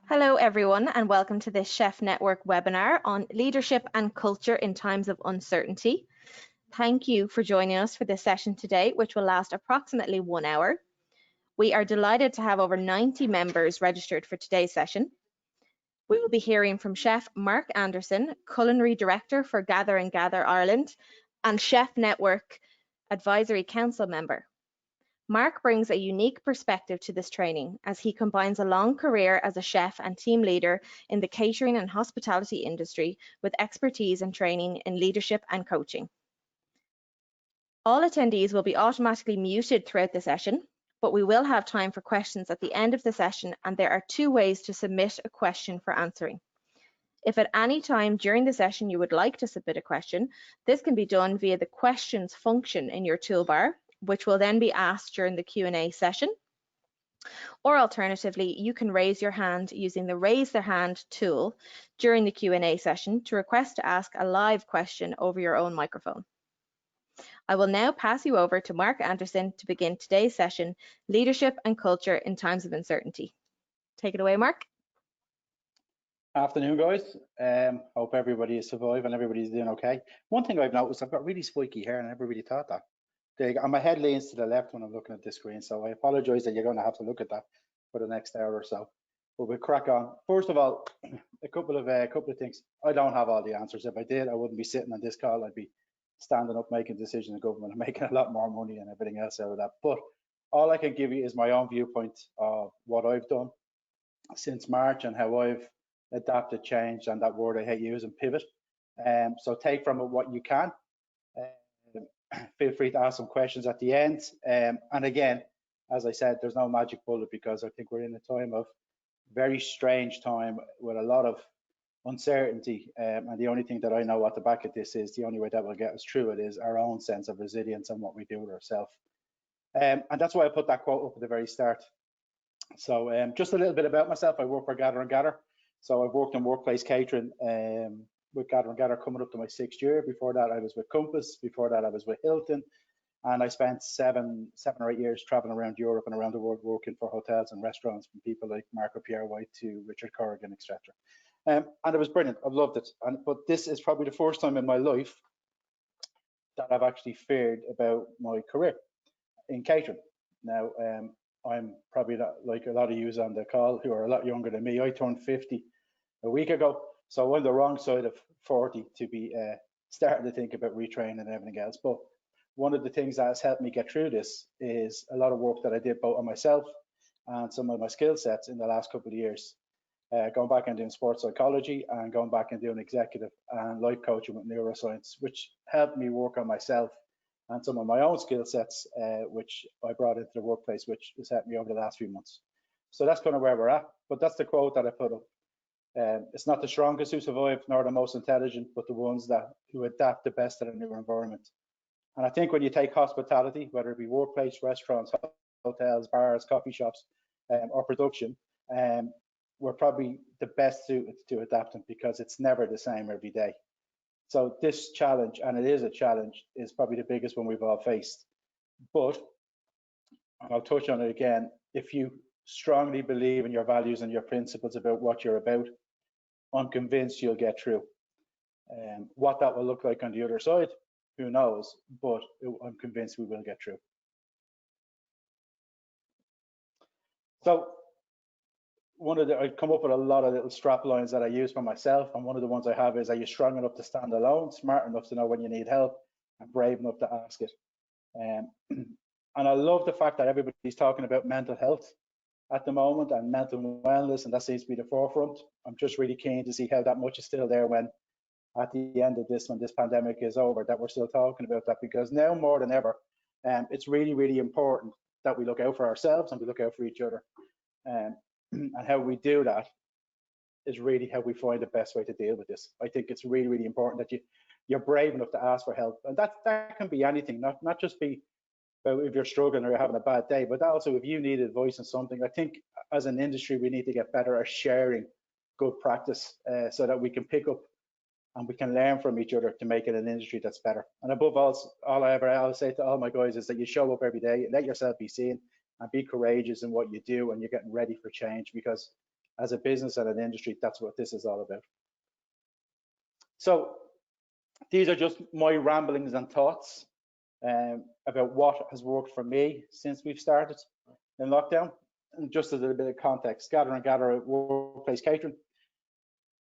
Hello everyone and welcome to this Chef Network webinar on leadership and culture in times of uncertainty. Thank you for joining us for this session today, which will last approximately 1 hour. We are delighted to have over 90 members registered for today's session. We will be hearing from Chef Mark Anderson, Culinary Director for Gather and Gather Ireland and Chef Network Advisory Council member. Mark brings a unique perspective to this training as he combines a long career as a chef and team leader in the catering and hospitality industry with expertise and training in leadership and coaching. All attendees will be automatically muted throughout the session, but we will have time for questions at the end of the session, and there are 2 ways to submit a question for answering. If at any time during the session you would like to submit a question, this can be done via the questions function in your toolbar, which will then be asked during the Q&A session. Or alternatively, you can raise your hand using the Raise Their Hand tool during the Q&A session to request to ask a live question over your own microphone. I will now pass you over to Mark Anderson to begin today's session, Leadership and Culture in Times of Uncertainty. Take it away, Mark. Afternoon, guys. Hope everybody is surviving and everybody's doing okay. One thing I've noticed, I've got really spiky hair, and I never really thought that. And my head leans to the left when I'm looking at the screen, so I apologize that you're going to have to look at that for the next hour or so. But we'll crack on. First of all, a couple of things. I don't have all the answers. If I did, I wouldn't be sitting on this call. I'd be standing up making decisions in government and making a lot more money and everything else out of that. But all I can give you is my own viewpoint of what I've done since March and how I've adapted, changed, and that word I hate using, pivot. So take from it what you can. Feel free to ask some questions at the end. And again, as I said, there's no magic bullet because I think we're in a time of very strange time with a lot of uncertainty. And the only thing that I know at the back of this is the only way that will get us through it is our own sense of resilience and what we do with ourselves. And that's why I put that quote up at the very start. So just a little bit about myself. I work for Gather and Gather. So I've worked in workplace catering with Gather and Gather coming up to my 6th year. Before that, I was with Compass. Before that, I was with Hilton. And I spent seven or 8 years traveling around Europe and around the world working for hotels and restaurants from people like Marco Pierre White to Richard Corrigan, etc. And it was brilliant. I've loved it. But this is probably the first time in my life that I've actually feared about my career in catering. Now, I'm probably not like a lot of you on the call who are a lot younger than me. I turned 50 a week ago, so I'm the wrong side of 40 to be starting to think about retraining and everything else. But one of the things that has helped me get through this is a lot of work that I did both on myself and some of my skill sets in the last couple of years. Going back and doing sports psychology and going back and doing executive and life coaching with neuroscience, which helped me work on myself and some of my own skill sets, which I brought into the workplace, which has helped me over the last few months. So that's kind of where we're at. But that's the quote that I put up. It's not the strongest who survive, nor the most intelligent, but the ones who adapt the best to a new environment. And I think when you take hospitality, whether it be workplace, restaurants, hotels, bars, coffee shops, or production, we're probably the best suited to adapting because it's never the same every day. So this challenge, and it is a challenge, is probably the biggest one we've all faced. But I'll touch on it again. If you strongly believe in your values and your principles about what you're about, I'm convinced you'll get through. What that will look like on the other side, who knows? But I'm convinced we will get through. So I come up with a lot of little strap lines that I use for myself, and one of the ones I have is: are you strong enough to stand alone, smart enough to know when you need help, and brave enough to ask it? And I love the fact that everybody's talking about mental health at the moment and mental wellness, and that seems to be the forefront. I'm just really keen to see how that much is still there when at the end of this, when this pandemic is over, that we're still talking about that, because now more than ever, it's really, really important that we look out for ourselves and we look out for each other. And how we do that is really how we find the best way to deal with this. I think it's really, really important that you're brave enough to ask for help, and that can be anything, not just be about if you're struggling or you're having a bad day, but also if you need advice on something. I think as an industry we need to get better at sharing good practice so that we can pick up and we can learn from each other to make it an industry that's better. And above all I'll say to all my guys is that you show up every day, let yourself be seen, and be courageous in what you do, and you're getting ready for change, because as a business and an industry, that's what this is all about. So these are just my ramblings and thoughts about what has worked for me since we've started in lockdown. And just as a bit of context, Gather and Gather at Workplace Catering,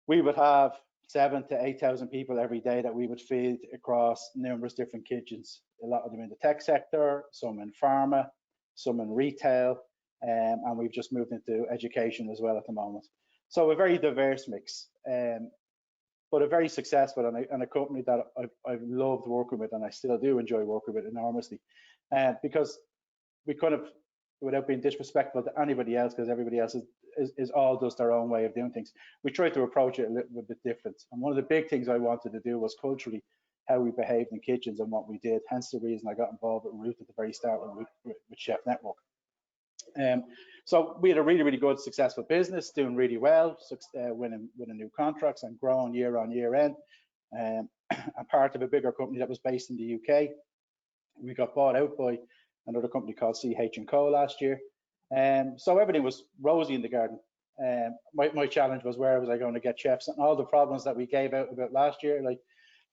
we would have 7,000 to 8,000 people every day that we would feed across numerous different kitchens. A lot of them in the tech sector, some in pharma, some in retail, and we've just moved into education as well at the moment. So a very diverse mix, but a very successful and a company that I've loved working with, and I still do enjoy working with enormously, because we kind of, without being disrespectful to anybody else, because everybody else is all does their own way of doing things, we try to approach it a little bit different. And one of the big things I wanted to do was culturally how we behaved in kitchens and what we did. Hence the reason I got involved with Ruth at the very start with Chef Network. So we had a really, really good, successful business, doing really well, winning new contracts and growing year on year end. And part of a bigger company that was based in the UK. We got bought out by another company called CH&Co last year. So everything was rosy in the garden. My challenge was, where was I going to get chefs? And all the problems that we gave out about last year, like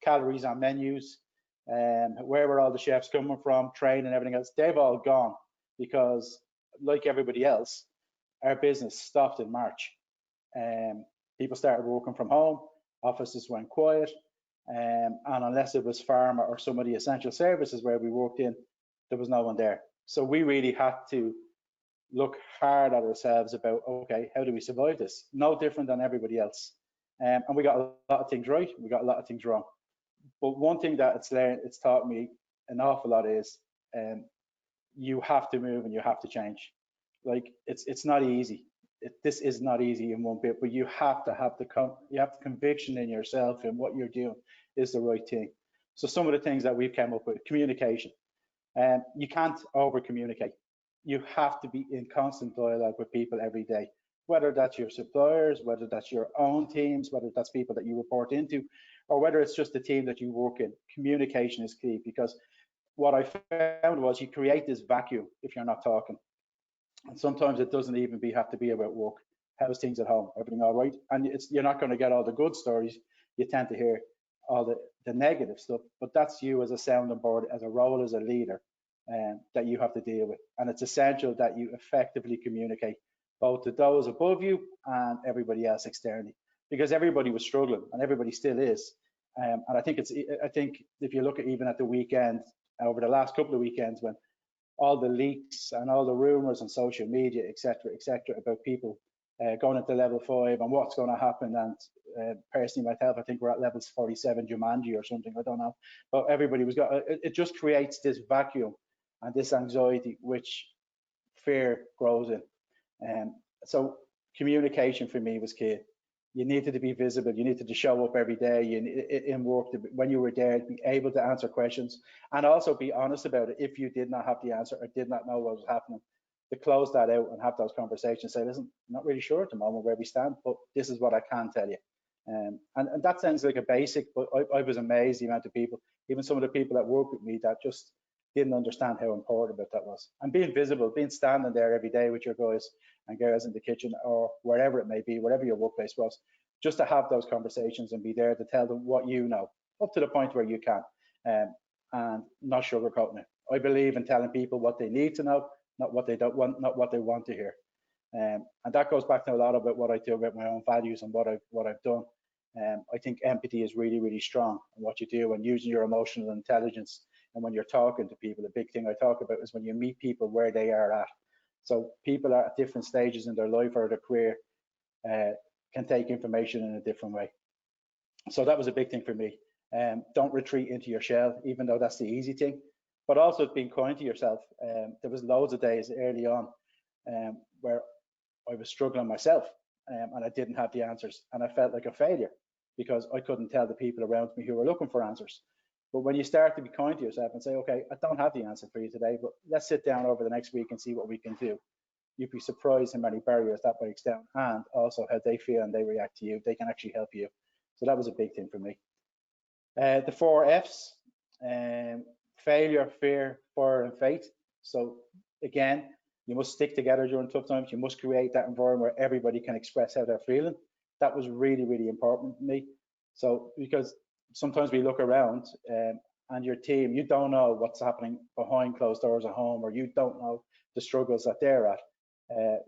calories on menus, where were all the chefs coming from, training and everything else, they've all gone, because like everybody else, our business stopped in March. People started working from home, offices went quiet, and unless it was pharma or some of the essential services where we worked in, there was no one there. So we really had to look hard at ourselves about, okay, how do we survive this? No different than everybody else. And we got a lot of things right, we got a lot of things wrong. But one thing that it's taught me an awful lot is, you have to move and you have to change. Like it's not easy. This is not easy in one bit, but you have to have the conviction in yourself and what you're doing is the right thing. So some of the things that we've come up with: communication. You can't over communicate. You have to be in constant dialogue with people every day, whether that's your suppliers, whether that's your own teams, whether that's people that you report into, or whether it's just the team that you work in. Communication is key, because what I found was you create this vacuum if you're not talking. And sometimes it doesn't even have to be about work. How's things at home? Everything all right? And you're not going to get all the good stories. You tend to hear all the negative stuff, but that's you as a sounding board, as a role as a leader, that you have to deal with. And it's essential that you effectively communicate both to those above you and everybody else externally, because everybody was struggling and everybody still is. And I think if you look at even at the weekend, over the last couple of weekends, when all the leaks and all the rumors on social media, etc., about people going into level 5 and what's going to happen. And personally, myself, I think we're at level 47 Jumanji or something. I don't know, but everybody was got. It just creates this vacuum and this anxiety, which fear grows in. So communication for me was key. You needed to be visible. You needed to show up every day in work, when you were there, be able to answer questions, and also be honest about it. If you did not have the answer or did not know what was happening, to close that out and have those conversations. Say, listen, I'm not really sure at the moment where we stand, but this is what I can tell you. And that sounds like a basic, but I was amazed the amount of people, even some of the people that work with me, that just didn't understand how important that was. And being visible, being standing there every day with your guys and girls in the kitchen or wherever it may be, wherever your workplace was, just to have those conversations and be there to tell them what you know, up to the point where you can, and not sugarcoating it. I believe in telling people what they need to know, not what they don't want, not what they want to hear. And that goes back to a lot about what I do, about my own values and what I've done. I think empathy is really, really strong in what you do, and using your emotional intelligence. And when you're talking to people, the big thing I talk about is when you meet people where they are at. So people are at different stages in their life or their career, can take information in a different way. So that was a big thing for me. Don't retreat into your shell, even though that's the easy thing, but also being kind to yourself. There was loads of days early on where I was struggling myself, and I didn't have the answers, and I felt like a failure because I couldn't tell the people around me who were looking for answers. But when you start to be kind to yourself and say, okay, I don't have the answer for you today, but let's sit down over the next week and see what we can do, you'd be surprised how many barriers that breaks down, and also how they feel and they react to you. They can actually help you. So that was a big thing for me. The 4 F's: failure, fear, fire, and faith. So again, You must stick together during tough times. You must create that environment where everybody can express how they're feeling. That was really, really important to me. So because sometimes we look around and your team, you don't know what's happening behind closed doors at home, or you don't know the struggles that they're at.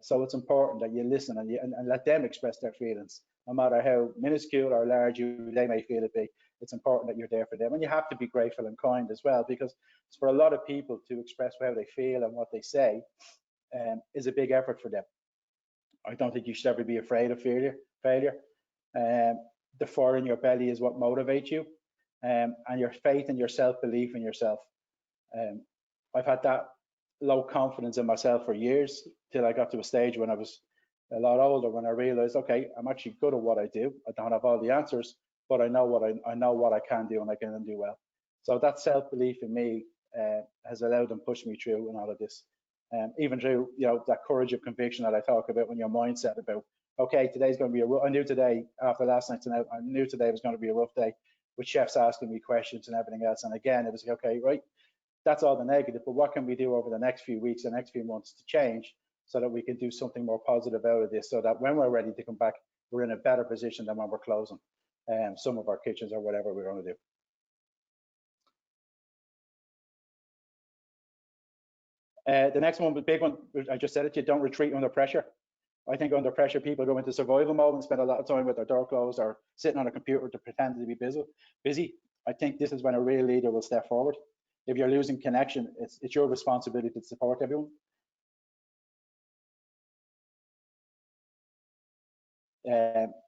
So it's important that you listen and let them express their feelings, no matter how minuscule or large they may feel it be. It's important that you're there for them, and you have to be grateful and kind as well, because for a lot of people to express how they feel and what they say is a big effort for them. I don't think you should ever be afraid of failure. The fire in your belly is what motivates you, and your faith and your self-belief in yourself. I've had that low confidence in myself for years, till I got to a stage when I was a lot older, when I realized, okay, I'm actually good at what I do. I don't have all the answers, but I know what I can do, and I can do well. So that self-belief in me has allowed and pushed me through in all of this. Even through, that courage of conviction that I talk about, when your mindset about, okay, today's going to be I knew today, after last night's out, I knew today was going to be a rough day, with chefs asking me questions and everything else. And again, it was okay, right, that's all the negative, but what can we do over the next few weeks, the next few months to change, so that we can do something more positive out of this, so that when we're ready to come back, we're in a better position than when we're closing some of our kitchens or whatever we're going to do. The next one, the big one, I just said it, you don't retreat under pressure. I think under pressure, people go into survival mode and spend a lot of time with their door closed or sitting on a computer to pretend to be busy. I think this is when a real leader will step forward. If you're losing connection, it's your responsibility to support everyone.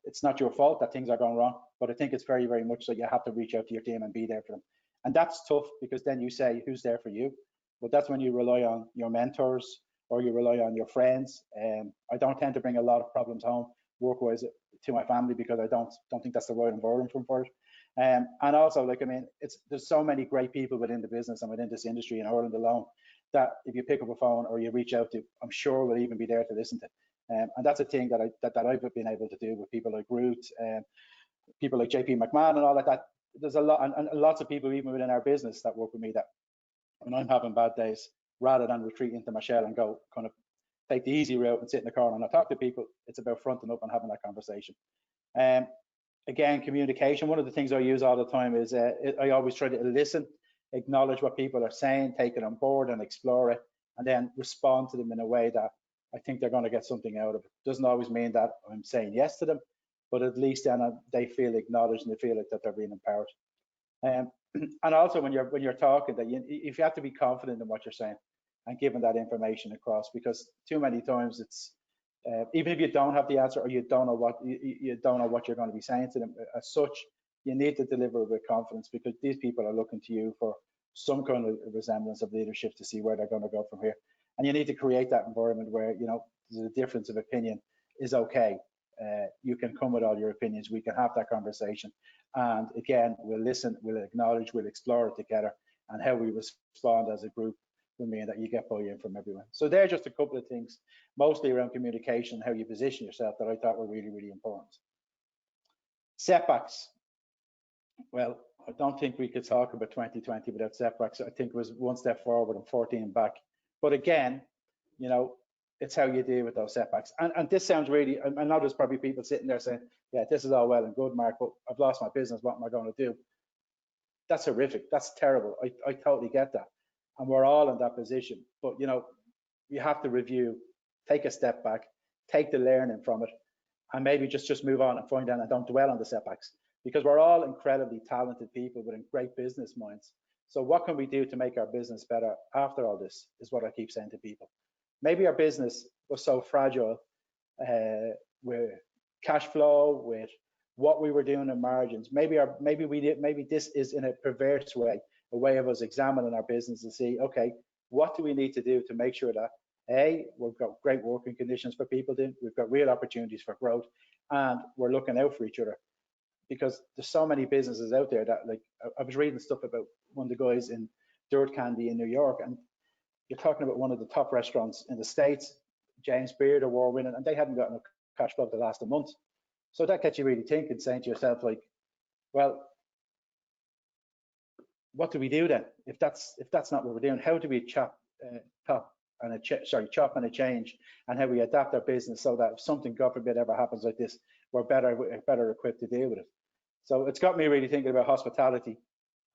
It's not your fault that things are going wrong, but I think it's very, very much that you have to reach out to your team and be there for them. And that's tough, because then you say, who's there for you? But that's when you rely on your mentors, or you rely on your friends. I don't tend to bring a lot of problems home work-wise to my family, because I don't think that's the right environment for it. And also, there's so many great people within the business and within this industry in Ireland alone, that if you pick up a phone or you reach out to, I'm sure will even be there to listen to. And that's a thing that I've been able to do with people like Ruth, people like JP McMahon and all of that. There's a lot, and lots of people even within our business that work with me, that when I'm having bad days, rather than retreat into my shell and go kind of take the easy route and sit in the corner and not talk to people, it's about fronting up and having that conversation. Again, communication. One of the things I use all the time is I always try to listen, acknowledge what people are saying, take it on board and explore it, and then respond to them in a way that I think they're going to get something out of it. Doesn't always mean that I'm saying yes to them, but at least then they feel acknowledged and they feel like that they're being empowered. And also when you're talking, that if you have to be confident in what you're saying and giving that information across, because too many times it's even if you don't have the answer, or you don't know what you're going to be saying to them as such, you need to deliver with confidence, because these people are looking to you for some kind of resemblance of leadership to see where they're going to go from here. And you need to create that environment where there's a difference of opinion is okay. You can come with all your opinions. We can have that conversation, and again, we'll listen, we'll acknowledge, we'll explore it together, and how we respond as a group will mean that you get buy-in from everyone. So they're just a couple of things, mostly around communication, how you position yourself, that I thought were really, really important. Setbacks. Well, I don't think we could talk about 2020 without setbacks. I think it was one step forward and 14 back. But again, it's how you deal with those setbacks. And this sounds really, I know there's probably people sitting there saying, yeah, this is all well and good, Mark, but I've lost my business. What am I going to do? That's horrific. That's terrible. I totally get that. And we're all in that position. But, you have to review, take a step back, take the learning from it, and maybe just move on and find out, and don't dwell on the setbacks, because we're all incredibly talented people with great business minds. So what can we do to make our business better after all this, is what I keep saying to people. Maybe our business was so fragile with cash flow, with what we were doing in margins. Maybe this is, in a perverse way, a way of us examining our business and see, okay, what do we need to do to make sure that we've got great working conditions for people, we've got real opportunities for growth, and we're looking out for each other. Because there's so many businesses out there that, like, I was reading stuff about one of the guys in Dirt Candy in New York, and you're talking about one of the top restaurants in the States, James Beard award winning, and they hadn't gotten a cash flow to last a month. So that gets you really thinking, saying to yourself, like, well, what do we do then? If that's not what we're doing, how do we top and chop and a change, and how we adapt our business so that if something, God forbid, ever happens like this, we're better equipped to deal with it. So it's got me really thinking about hospitality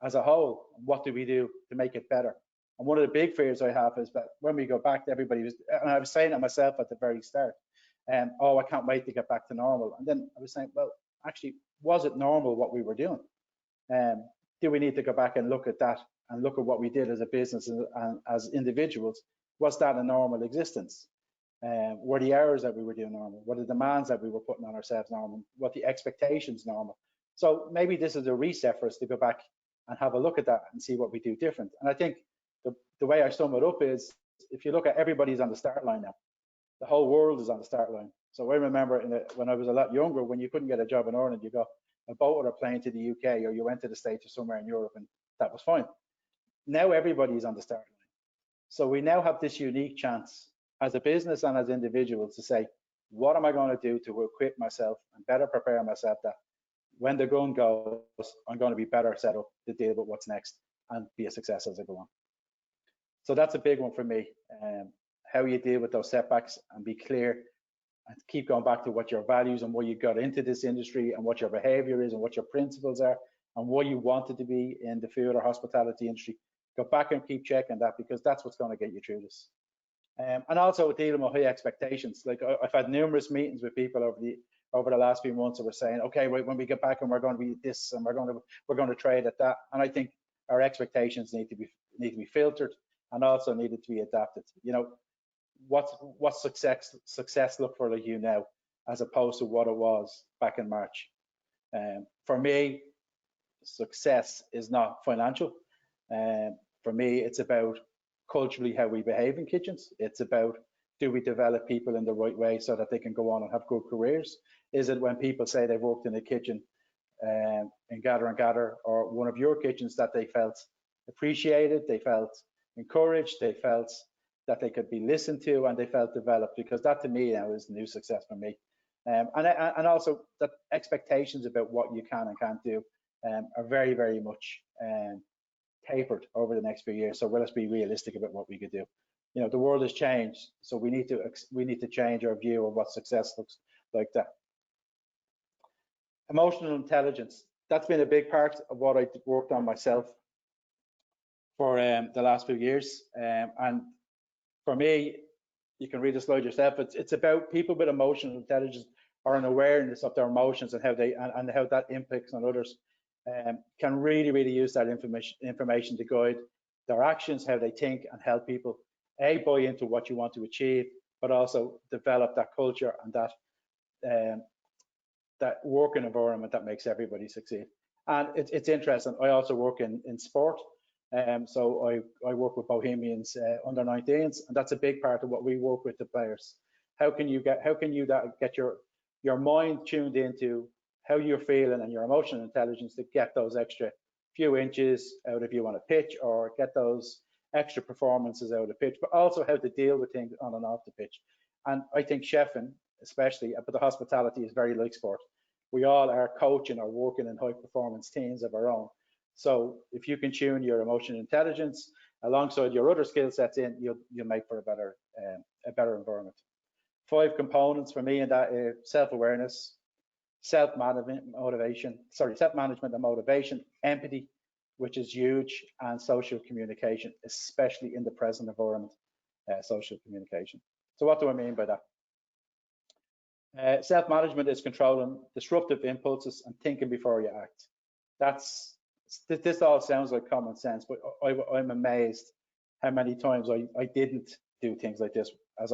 as a whole. What do we do to make it better? And one of the big fears I have is that when we go back, everybody was, and I was saying it myself at the very start, oh, I can't wait to get back to normal. And then I was saying, well, actually, was it normal what we were doing? Do we need to go back and look at that and look at what we did as a business and as individuals? Was that a normal existence? Were the hours that we were doing normal? Were the demands that we were putting on ourselves normal? What the expectations normal? So maybe this is a reset for us to go back and have a look at that and see what we do different. And I think the way I sum it up is, if you look at, everybody's on the start line now. The whole world is on the start line. So I remember when I was a lot younger, when you couldn't get a job in Ireland, you got a boat or a plane to the UK, or you went to the States or somewhere in Europe, and that was fine. Now everybody's on the start line. So we now have this unique chance as a business and as individuals to say, what am I going to do to equip myself and better prepare myself that when the gun goes, I'm going to be better set up to deal with what's next and be a success as I go on. So that's a big one for me. How you deal with those setbacks and be clear and keep going back to what your values and why you got into this industry and what your behavior is and what your principles are and what you wanted to be in the food or hospitality industry. Go back and keep checking that, because that's what's going to get you through this. And also dealing with high expectations. Like I've had numerous meetings with people over the last few months that were saying, okay, right, when we get back and we're going to be this and we're going to trade at that. And I think our expectations need to be filtered and also needed to be adapted. You know, what success look for like you now, as opposed to what it was back in March. For me, success is not financial. For me, it's about culturally how we behave in kitchens. It's about, do we develop people in the right way so that they can go on and have good careers? Is it when people say they've worked in a kitchen in Gather and Gather or one of your kitchens that they felt appreciated, they felt encouraged, they felt that they could be listened to, and they felt developed? Because that to me now is the new success for me. And also that expectations about what you can and can't do are very, very much tapered over the next few years. So let's be realistic about what we could do. You know, the world has changed, so we need to change our view of what success looks like. That emotional intelligence, that's been a big part of what I worked on myself for the last few years. And for me, you can read the slide yourself. It's about people with emotional intelligence or an awareness of their emotions and how that impacts on others. Can really use that information to guide their actions, how they think, and help people buy into what you want to achieve, but also develop that culture and that working environment that makes everybody succeed. And it's interesting. I also work in sport. So I work with Bohemians under 19s, and that's a big part of what we work with the players. How can you get your mind tuned into how you're feeling and your emotional intelligence to get those extra few inches out of you on a pitch, or get those extra performances out of the pitch, but also how to deal with things on and off the pitch. And I think chefing, especially, but the hospitality is very like sport. We all are coaching or working in high performance teams of our own. So if you can tune your emotional intelligence alongside your other skill sets in, you'll make for a better environment. 5 components for me in that: self-awareness, self-management and motivation, empathy, which is huge, and social communication, especially in the present environment, social communication. So what do I mean by that? Self-management is controlling disruptive impulses and thinking before you act. This all sounds like common sense, but I'm amazed how many times I didn't do things like this as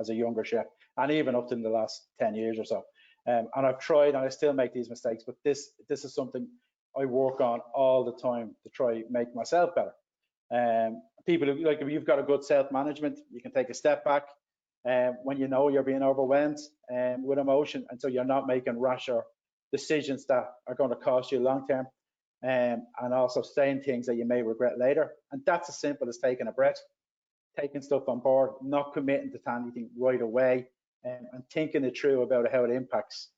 a younger chef, and even up to the last 10 years or so. And I've tried, and I still make these mistakes, but this is something I work on all the time to try make myself better. People who, like, if you've got a good self-management, you can take a step back when you know you're being overwhelmed with emotion, and so you're not making rash or decisions that are going to cost you long term, and also saying things that you may regret later. And that's as simple as taking a breath, taking stuff on board, not committing to anything right away, and thinking it through about how it impacts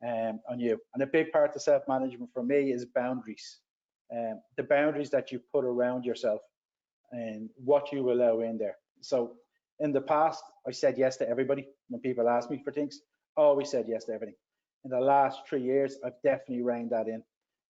on you. And a big part of self-management for me is boundaries. The boundaries that you put around yourself and what you allow in there. So in the past, I said yes to everybody when people asked me for things. Always said yes to everything. In the last 3 years, I've definitely reined that in.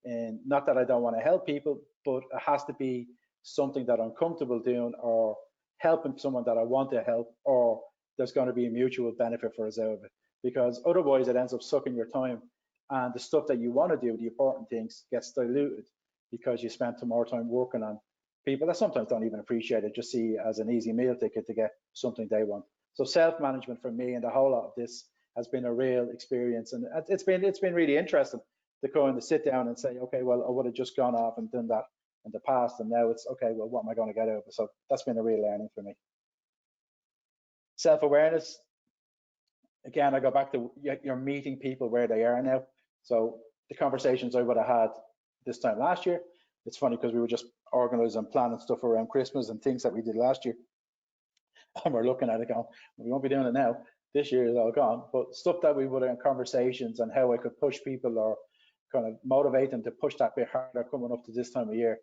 And not that I don't want to help people, but it has to be something that I'm comfortable doing, or helping someone that I want to help, or there's going to be a mutual benefit for us out of it. Because otherwise, it ends up sucking your time, and the stuff that you want to do, the important things, gets diluted because you spent more time working on people that sometimes don't even appreciate it, just see it as an easy meal ticket to get something they want. So self-management for me and the whole lot of this has been a real experience, and it's been really interesting to kind of sit down and say, okay, well, I would have just gone off and done that in the past, and now it's okay, well, what am I going to get out of it? So that's been a real learning for me. Self-awareness, again, I go back to you're meeting people where they are now. So the conversations I would have had this time last year, it's funny because we were just organizing and planning stuff around Christmas and things that we did last year. And we're looking at it going, we won't be doing it now. This year is all gone. But stuff that we would have in conversations, and how I could push people or kind of motivate them to push that bit harder coming up to this time of year.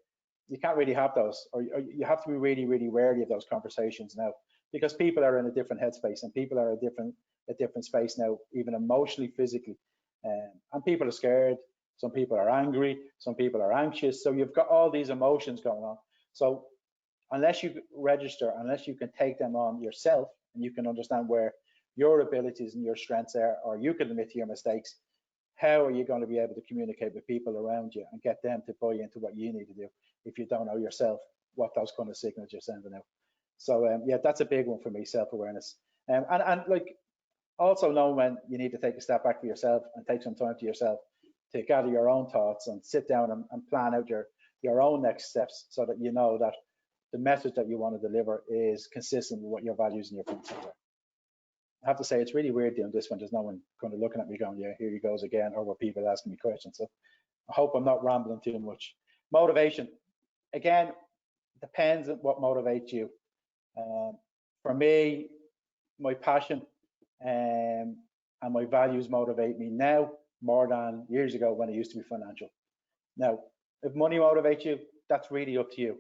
You can't really have those, or you have to be really, really wary of those conversations now, because people are in a different headspace, and people are a different space now, even emotionally, physically. And people are scared. Some people are angry. Some people are anxious. So you've got all these emotions going on. So unless you register, unless you can take them on yourself, and you can understand where your abilities and your strengths are, or you can admit to your mistakes, how are you going to be able to communicate with people around you and get them to buy into what you need to do if you don't know yourself what those kind of signals you're sending out? So yeah, that's a big one for me, self-awareness. And like, also know when you need to take a step back for yourself and take some time to yourself to gather your own thoughts and sit down and plan out your own next steps, so that you know that the message that you want to deliver is consistent with what your values and your principles are. I have to say, it's really weird doing this when there's no one kind of looking at me going, yeah, here he goes again, or where people asking me questions. So I hope I'm not rambling too much. Motivation, again, depends on what motivates you. For me, my passion and my values motivate me now more than years ago when it used to be financial. Now, if money motivates you, that's really up to you.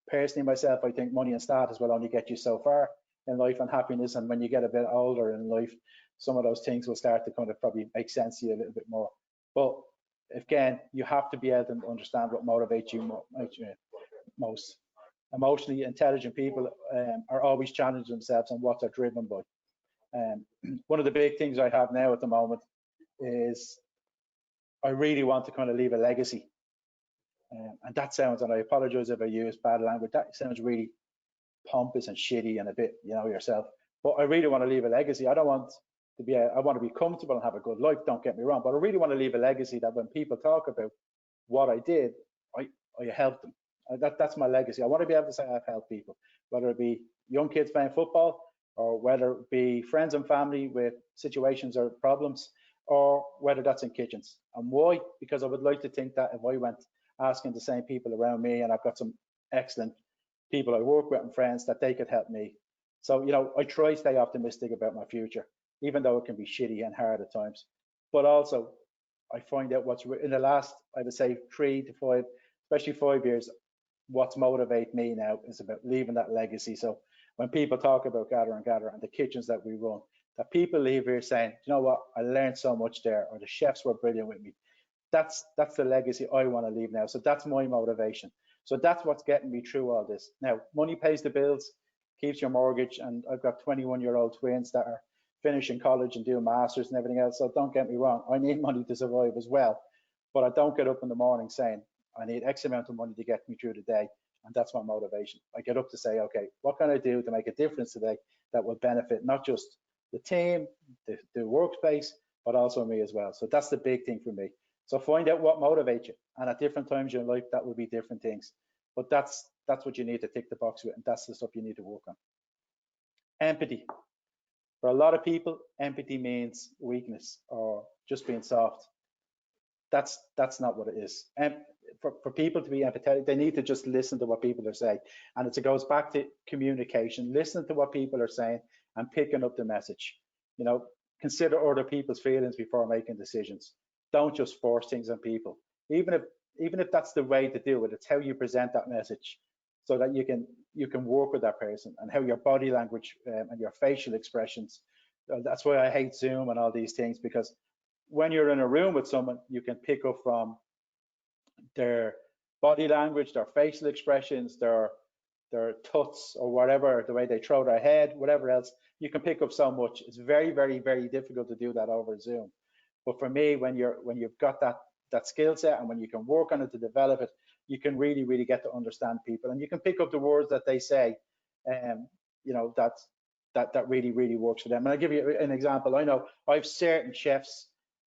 Personally, myself, I think money and status will only get you so far in life, and happiness. And when you get a bit older in life, some of those things will start to kind of probably make sense to you a little bit more. But again, you have to be able to understand what motivates you most. Emotionally intelligent people are always challenging themselves on what they're driven by. One of the big things I have now at the moment is I really want to kind of leave a legacy. And that sounds, and I apologize if I use bad language, that sounds really pompous and shitty and a bit, yourself. But I really want to leave a legacy. I don't want to be, I want to be comfortable and have a good life, don't get me wrong, but I really want to leave a legacy that when people talk about what I did, I helped them. That's my legacy. I want to be able to say I've helped people, whether it be young kids playing football, or whether it be friends and family with situations or problems, or whether that's in kitchens. And why? Because I would like to think that if I went asking the same people around me, and I've got some excellent people I work with and friends, that they could help me. So, I try to stay optimistic about my future, even though it can be shitty and hard at times. But also, I find out what's in the last, I would say 3 to 5, especially 5 years, what's motivated me now is about leaving that legacy. So when people talk about Gather and the kitchens that we run, that people leave here saying, you know what, I learned so much there, or the chefs were brilliant with me. That's the legacy I want to leave now. So that's my motivation. So that's what's getting me through all this. Now, money pays the bills, keeps your mortgage, and I've got 21-year-old twins that are finishing college and doing masters and everything else. So don't get me wrong, I need money to survive as well. But I don't get up in the morning saying I need X amount of money to get me through the day, and that's my motivation. I get up to say, okay, what can I do to make a difference today that will benefit not just the team, the workspace, but also me as well. So that's the big thing for me. So find out what motivates you, and at different times in your life, that will be different things. But that's what you need to tick the box with, and that's the stuff you need to work on. Empathy. For a lot of people, empathy means weakness or just being soft. That's not what it is. And for people to be empathetic, they need to just listen to what people are saying. And it goes back to communication. Listen to what people are saying and picking up the message. Consider other people's feelings before making decisions. Don't just force things on people. Even if that's the way to do it, it's how you present that message, so that you can you can work with that person, and how your body language and your facial expressions. That's why I hate Zoom and all these things, because when you're in a room with someone, you can pick up from their body language, their facial expressions, their tuts or whatever, the way they throw their head, whatever else. You can pick up so much. It's very, very, very difficult to do that over Zoom. But for me, when you've got that skill set, and when you can work on it to develop it, you can really, really get to understand people, and you can pick up the words that they say. You know, that really, really works for them. And I'll give you an example. I know I've certain chefs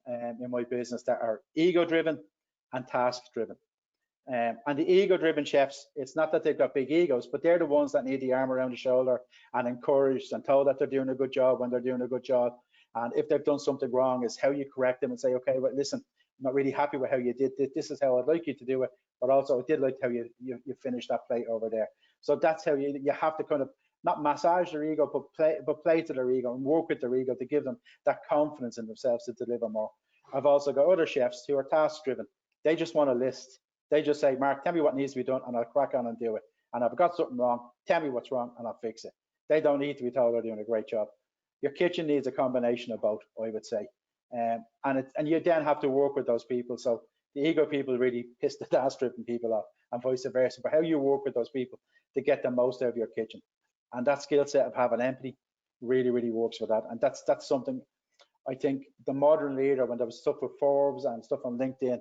in my business that are ego-driven and task-driven. And the ego-driven chefs, it's not that they've got big egos, but they're the ones that need the arm around the shoulder and encouraged and told that they're doing a good job when they're doing a good job. And if they've done something wrong, is how you correct them and say, okay, well, listen, I'm not really happy with how you did this. This is how I'd like you to do it. But also, I did like how you finished that plate over there. So that's how you have to kind of not massage their ego, but play to their ego and work with their ego to give them that confidence in themselves to deliver more. I've also got other chefs who are task-driven. They just want a list. They just say, Mark, tell me what needs to be done, and I'll crack on and do it. And if I've got something wrong, tell me what's wrong, and I'll fix it. They don't need to be told they're doing a great job. Your kitchen needs a combination of both, I would say. And you then have to work with those people. So the ego people really piss the task-driven people off, and vice versa. But how you work with those people to get the most out of your kitchen. And that skill set of having empathy really, really works for that. And that's something I think the modern leader, when there was stuff with Forbes and stuff on LinkedIn,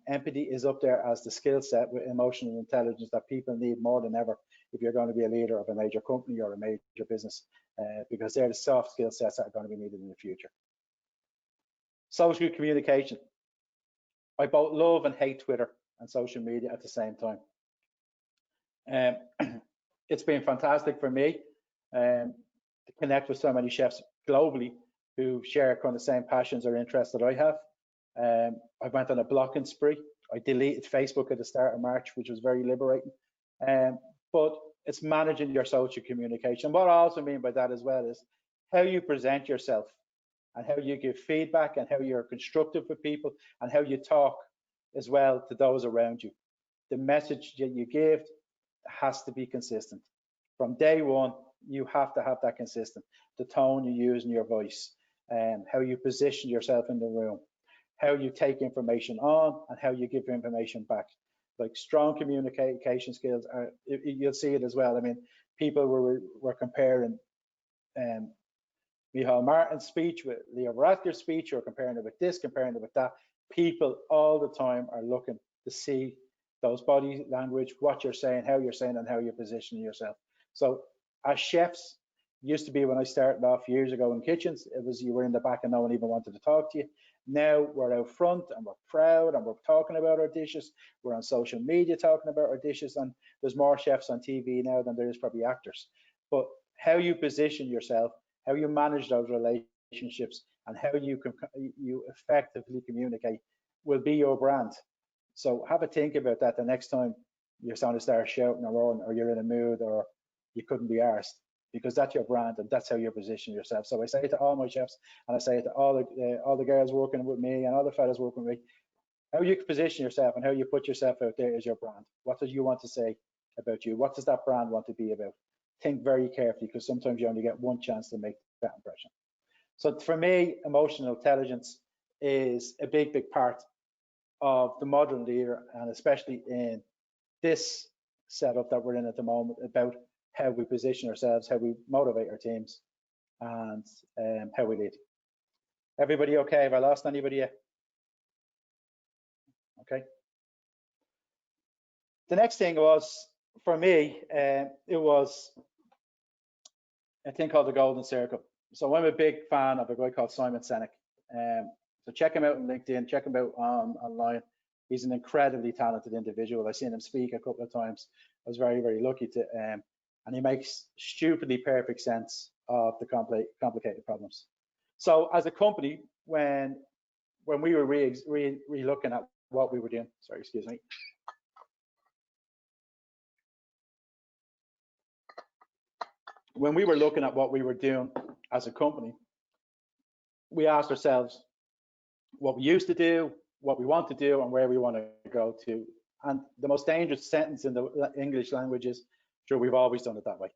empathy is up there as the skill set with emotional intelligence that people need more than ever if you're going to be a leader of a major company or a major business, because they're the soft skill sets that are going to be needed in the future. Social communication. I both love and hate Twitter and social media at the same time. It's been fantastic for me to connect with so many chefs globally who share kind of same passions or interests that I have. I went on a blocking spree. I deleted Facebook at the start of March, which was very liberating. But it's managing your social communication. What I also mean by that as well is how you present yourself and how you give feedback and how you're constructive with people and how you talk as well to those around you. The message that you give has to be consistent. From day one, you have to have that consistent. The tone you use in your voice, how you position yourself in the room, how you take information on and how you give information back. Like strong communication skills, you'll see it as well. I mean, people were comparing Michal Martin's speech with Leo Varadkar's speech, or comparing it with this, comparing it with that. People all the time are looking to see those body language, what you're saying, and how you're positioning yourself. So as chefs, used to be when I started off years ago in kitchens, it was you were in the back and no one even wanted to talk to you. Now we're out front and we're proud and we're talking about our dishes. We're on social media talking about our dishes, and there's more chefs on TV now than there is probably actors. But how you position yourself, how you manage those relationships, and how you effectively communicate will be your brand. So have a think about that the next time you're starting to start shouting or roaring, or you're in a mood, or you couldn't be arsed, because that's your brand and that's how you position yourself. So I say it to all my chefs, and I say it to all the girls working with me and all the fellas working with me. How you position yourself and how you put yourself out there is your brand. What do you want to say about you? What does that brand want to be about? Think very carefully, because sometimes you only get one chance to make that impression. So for me, emotional intelligence is a big, big part of the modern leader, and especially in this setup that we're in at the moment, about how we position ourselves, how we motivate our teams, and how we lead. Everybody okay? Have I lost anybody yet? Okay. The next thing was, for me, it was a thing called the Golden Circle. So I'm a big fan of a guy called Simon Sinek. So check him out on LinkedIn, check him out online. He's an incredibly talented individual. I've seen him speak a couple of times. I was very, very lucky to, and he makes stupidly perfect sense of the complicated problems. So as a company, when we were re-looking at what we were doing, sorry, excuse me. When we were looking at what we were doing as a company, we asked ourselves what we used to do, what we want to do, and where we want to go to. And the most dangerous sentence in the English language is, Sure, we've always done it that way.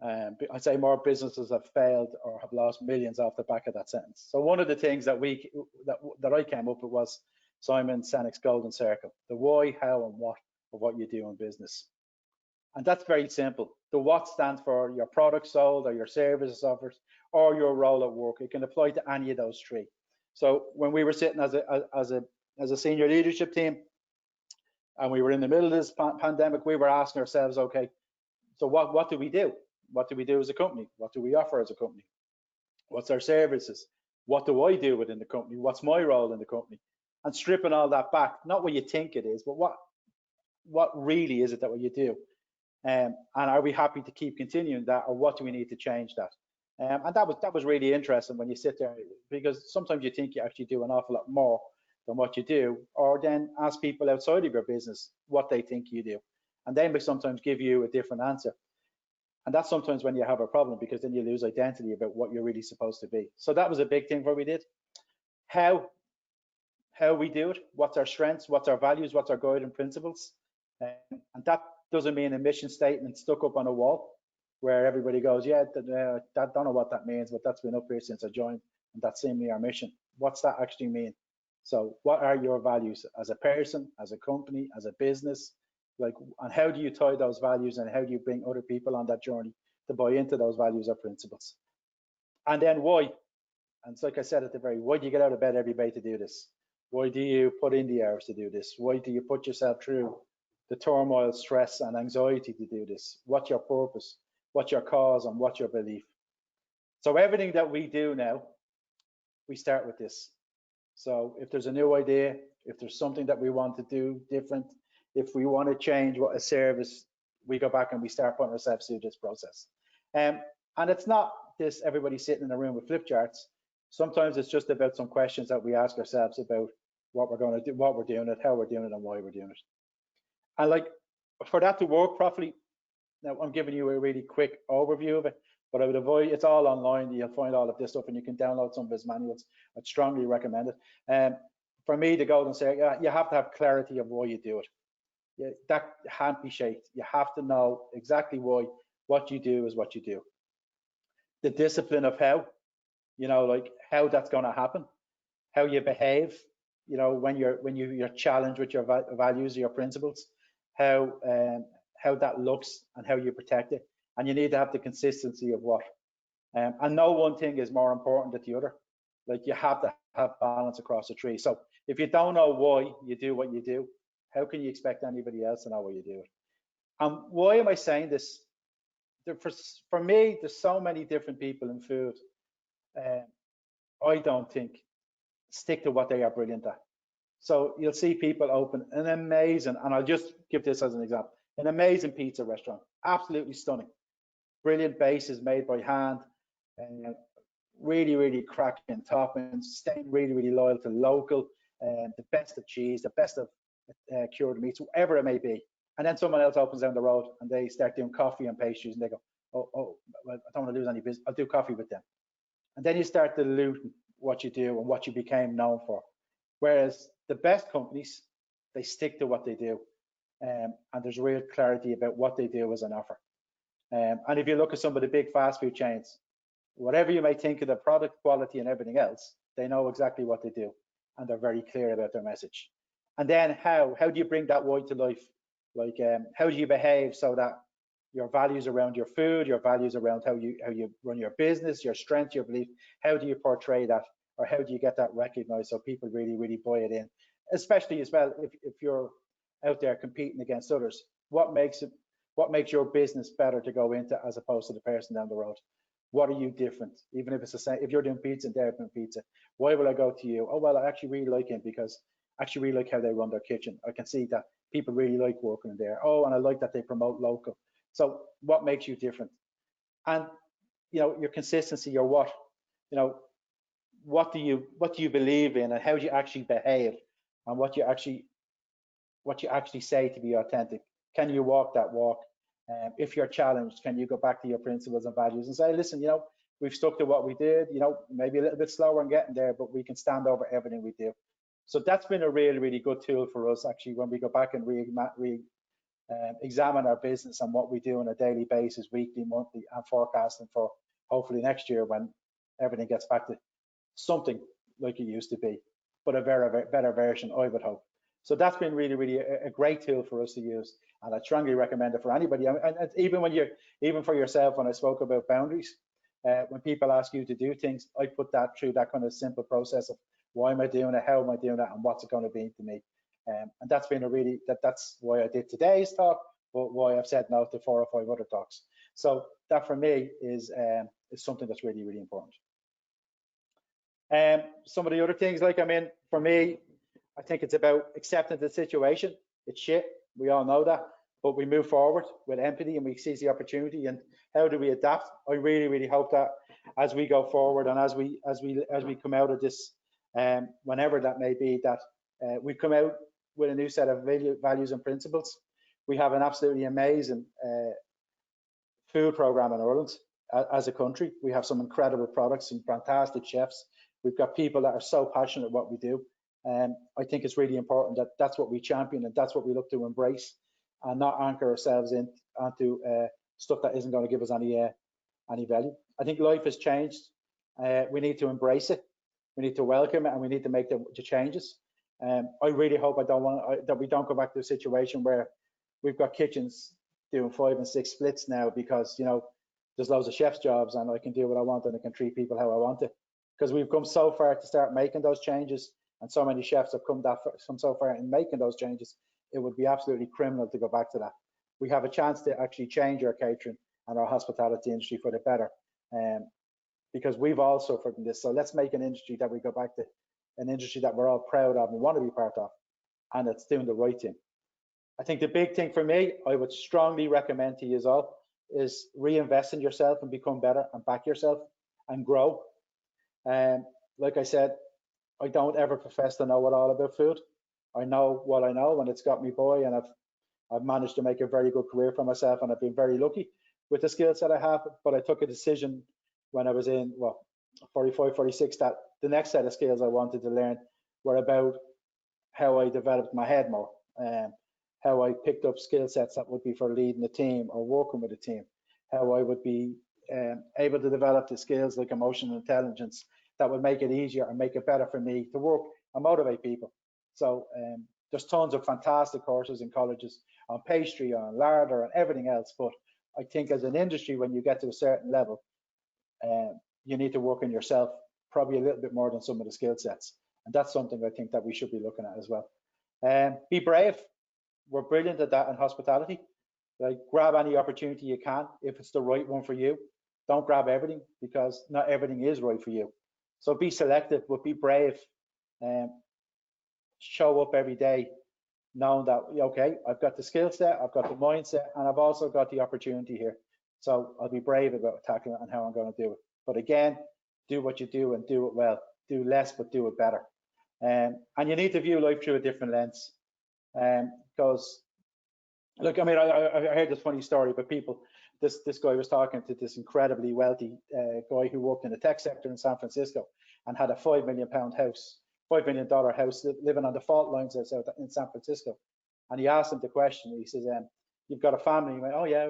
I'd say more businesses have failed or have lost millions off the back of that sentence. So one of the things that I came up with was Simon Sinek's golden circle: the why, how, and what of what you do in business. And that's very simple. The what stands for your product sold, or your services offered, or your role at work. It can apply to any of those three. So when we were sitting as a senior leadership team, and we were in the middle of this pandemic, we were asking ourselves, okay, so what do we do? What do we do as a company? What do we offer as a company? What's our services? What do I do within the company? What's my role in the company? And stripping all that back, not what you think it is, but what really is it that what you do? And are we happy to keep continuing that, or what do we need to change that? And that was really interesting when you sit there, because sometimes you think you actually do an awful lot more than what you do, or then ask people outside of your business what they think you do, and they may sometimes give you a different answer. And that's sometimes when you have a problem, because then you lose identity about what you're really supposed to be. So that was a big thing what we did. How we do it, what's our strengths, what's our values, what's our guiding principles. And that doesn't mean a mission statement stuck up on a wall where everybody goes, yeah, that don't know what that means, but that's been up here since I joined, and that's seemingly our mission. What's that actually mean? So what are your values as a person, as a company, as a business? Like, and how do you tie those values, and how do you bring other people on that journey to buy into those values or principles? And then why? And it's like I said at the very, why do you get out of bed every day to do this? Why do you put in the hours to do this? Why do you put yourself through the turmoil, stress, and anxiety to do this? What's your purpose? What's your cause, and what's your belief? So everything that we do now, we start with this. So if there's a new idea, if there's something that we want to do different, if we want to change what a service, we go back and we start putting ourselves through this process. And it's not this everybody sitting in a room with flip charts. Sometimes it's just about some questions that we ask ourselves about what we're going to do, what we're doing it, how we're doing it, and why we're doing it. And like, for that to work properly, now I'm giving you a really quick overview of it, but I would avoid, it's all online. You'll find all of this stuff, and you can download some of his manuals. I'd strongly recommend it. For me, the golden circle, you have to have clarity of why you do it. That can't be shaped. You have to know exactly why. What you do is what you do. The discipline of how, like how that's going to happen, how you behave, when you're challenged with your values or your principles, how that looks and how you protect it. And you need to have the consistency of what. And no one thing is more important than the other. Like, you have to have balance across the tree. So if you don't know why you do what you do, how can you expect anybody else to know why you do it? Why am I saying this? For me, there's so many different people in food. I don't think stick to what they are brilliant at. So you'll see people open an amazing, and I'll just give this as an example, an amazing pizza restaurant, absolutely stunning, brilliant bases made by hand, and really, really cracking toppings, staying really, really loyal to local, the best of cheese, the best of cured meats, whatever it may be. And then someone else opens down the road and they start doing coffee and pastries, and they go, well, I don't want to lose any business, I'll do coffee with them. And then you start diluting what you do and what you became known for. Whereas the best companies, they stick to what they do, and there's real clarity about what they do as an offer. And if you look at some of the big fast food chains, whatever you may think of the product quality and everything else, they know exactly what they do, and they're very clear about their message. And then how do you bring that why to life? Like, how do you behave so that your values around your food, your values around how you run your business, your strength, your belief, how do you portray that, or how do you get that recognized so people really, really buy it in? Especially as well, if you're out there competing against others, what makes your business better to go into as opposed to the person down the road? What are you different? Even if it's the same, if you're doing pizza and they're doing pizza, why will I go to you? Oh, well, I actually really like him because I actually really like how they run their kitchen. I can see that people really like working in there. Oh, and I like that they promote local. So what makes you different? And your consistency, your what, what do you believe in, and how do you actually behave, and what you actually say to be authentic? Can you walk that walk? If you're challenged, can you go back to your principles and values and say, listen, we've stuck to what we did, maybe a little bit slower in getting there, but we can stand over everything we do. So that's been a really, really good tool for us, actually, when we go back and examine our business and what we do on a daily basis, weekly, monthly, and forecasting for hopefully next year when everything gets back to something like it used to be, but a very better version, I would hope. So that's been really, really a great tool for us to use, and I strongly recommend it for anybody. And even for yourself, when I spoke about boundaries, when people ask you to do things, I put that through that kind of simple process of why am I doing it, how am I doing that, and what's it going to be to me. And that's been that's why I did today's talk, but why I've said no to 4 or 5 other talks. So that for me is something that's really, really important. Some of the other things, for me, I think it's about accepting the situation. It's shit, we all know that, but we move forward with empathy and we seize the opportunity. And how do we adapt? I really, really hope that as we go forward and as we come out of this, whenever that may be, that we come out with a new set of values and principles. We have an absolutely amazing food program in Ireland as a country. We have some incredible products, some fantastic chefs. We've got people that are so passionate at what we do. I think it's really important that that's what we champion and that's what we look to embrace, and not anchor ourselves onto stuff that isn't going to give us any value. I think life has changed. We need to embrace it. We need to welcome it, and we need to make the changes. I really hope that we don't go back to a situation where we've got kitchens doing 5 and 6 splits now because there's loads of chef's jobs and I can do what I want and I can treat people how I want it. Because we've come so far to start making those changes, and so many chefs have come so far in making those changes, it would be absolutely criminal to go back to that. We have a chance to actually change our catering and our hospitality industry for the better, because we've all suffered in this. So let's make an industry that we go back to, an industry that we're all proud of and want to be part of, and it's doing the right thing. I think the big thing for me, I would strongly recommend to you all, is reinvest in yourself and become better and back yourself and grow. Like I said, I don't ever profess to know it all about food. I know what I know, and it's got me by, and I've managed to make a very good career for myself, and I've been very lucky with the skills that I have. But I took a decision when I was in 45, 46, that the next set of skills I wanted to learn were about how I developed my head more, how I picked up skill sets that would be for leading a team or working with a team, how I would be able to develop the skills like emotional intelligence that would make it easier and make it better for me to work and motivate people. So there's tons of fantastic courses in colleges on pastry, on larder, and everything else. But I think as an industry, when you get to a certain level, you need to work on yourself probably a little bit more than some of the skill sets. And that's something I think that we should be looking at as well. Be brave. We're brilliant at that in hospitality. Like, grab any opportunity you can if it's the right one for you. Don't grab everything, because not everything is right for you. So be selective, but be brave. Show up every day knowing that, okay, I've got the skill set, I've got the mindset, and I've also got the opportunity here. So I'll be brave about tackling it and how I'm going to do it. But again, do what you do and do it well. Do less, but do it better. And you need to view life through a different lens. Because, look, I mean, I heard this funny story, but this guy was talking to this incredibly wealthy guy who worked in the tech sector in San Francisco and had a $5 million house, $5 million house, living on the fault lines in San Francisco. And he asked him the question. He says, "You've got a family?" He went, "Oh yeah,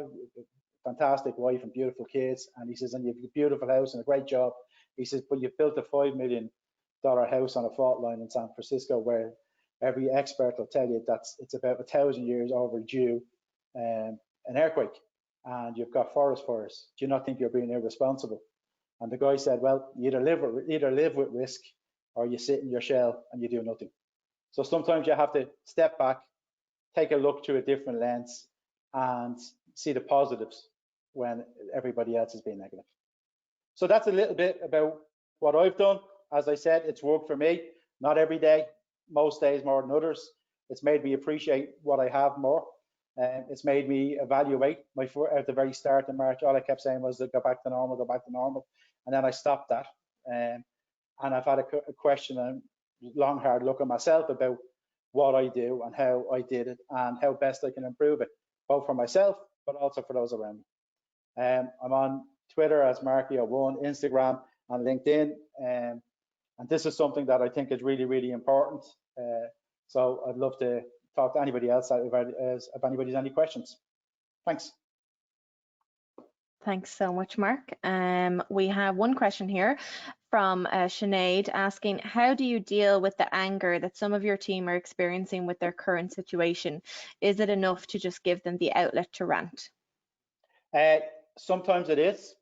fantastic wife and beautiful kids." And he says, "And you've a beautiful house and a great job." He says, "But you've built a $5 million house on a fault line in San Francisco, where every expert will tell you that it's about 1,000 years overdue an earthquake, and you've got forest fires. Do you not think you're being irresponsible?" And the guy said, "Well, you either live with risk, or you sit in your shell and you do nothing." So sometimes you have to step back, take a look through a different lens, and see the positives when everybody else is being negative. So that's a little bit about what I've done. As I said, it's worked for me. Not every day, most days more than others. It's made me appreciate what I have more. It's made me evaluate at the very start in March. All I kept saying was to go back to normal, go back to normal. And then I stopped that. And I've had a question and long, hard look at myself about what I do and how I did it and how best I can improve it, both for myself, but also for those around me. I'm on Twitter as Marky01, Instagram and LinkedIn. And this is something that I think is really, really important. So I'd love to talk to anybody else if anybody's any questions. Thanks. Thanks so much, Mark. We have one question here from Sinead asking, how do you deal with the anger that some of your team are experiencing with their current situation? Is it enough to just give them the outlet to rant? Sometimes it is.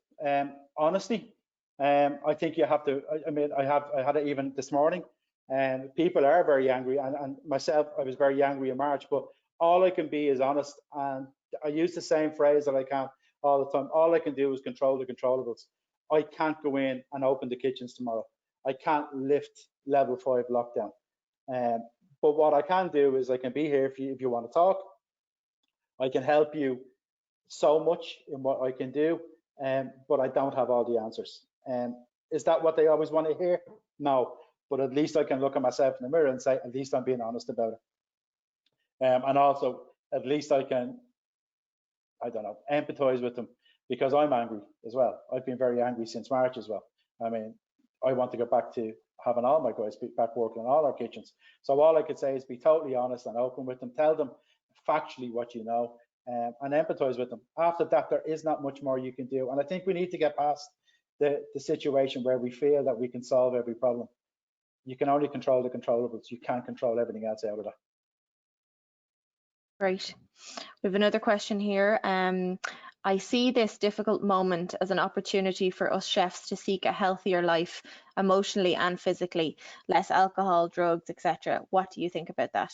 Honestly, I think you have to. I mean, I had it even this morning, and people are very angry, and myself, I was very angry in March. But all I can be is honest, and I use the same phrase that I can all the time. All I can do is control the controllables. I can't go in and open the kitchens tomorrow. I can't lift level 5 lockdown. But what I can do is I can be here if you want to talk. I can help you so much in what I can do, but I don't have all the answers. Is that what they always want to hear? No, but at least I can look at myself in the mirror and say, at least I'm being honest about it. And also, at least I can, I don't know, empathize with them, because I'm angry as well. I've been very angry since March as well. I mean, I want to go back to having all my guys back working in all our kitchens. So all I could say is be totally honest and open with them. Tell them factually what you know, and empathize with them. After that, there is not much more you can do. And I think we need to get past the situation where we feel that we can solve every problem. You can only control the controllables. You can't control everything else out of that. Great. We have another question here. I see this difficult moment as an opportunity for us chefs to seek a healthier life, emotionally and physically, less alcohol, drugs, etc. What do you think about that?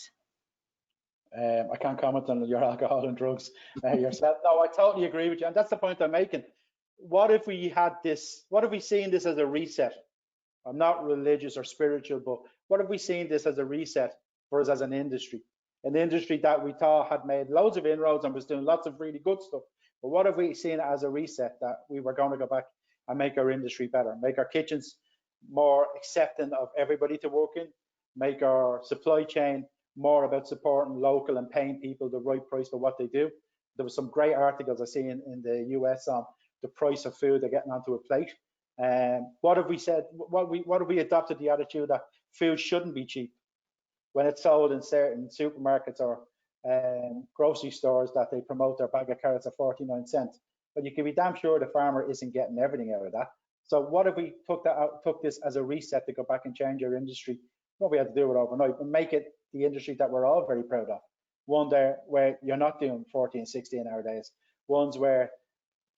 I can't comment on your alcohol and drugs yourself. No, I totally agree with you, and that's the point I'm making. What if we had this? What if we seen this as a reset? I'm not religious or spiritual, but what if we seen this as a reset for us as an industry? An industry that we thought had made loads of inroads and was doing lots of really good stuff. But what if we seen it as a reset, that we were going to go back and make our industry better, make our kitchens more accepting of everybody to work in, make our supply chain more about supporting local and paying people the right price for what they do. There was some great articles I see in the US on the price of food they're getting onto a plate. What have we said? What have we adopted the attitude that food shouldn't be cheap when it's sold in certain supermarkets or grocery stores, that they promote their bag of carrots at 49 cents. But you can be damn sure the farmer isn't getting everything out of that. So what if we took this as a reset to go back and change our industry? Well, we had to do it overnight and make it the industry that we're all very proud of. One there where you're not doing 14, 16-hour days. Ones where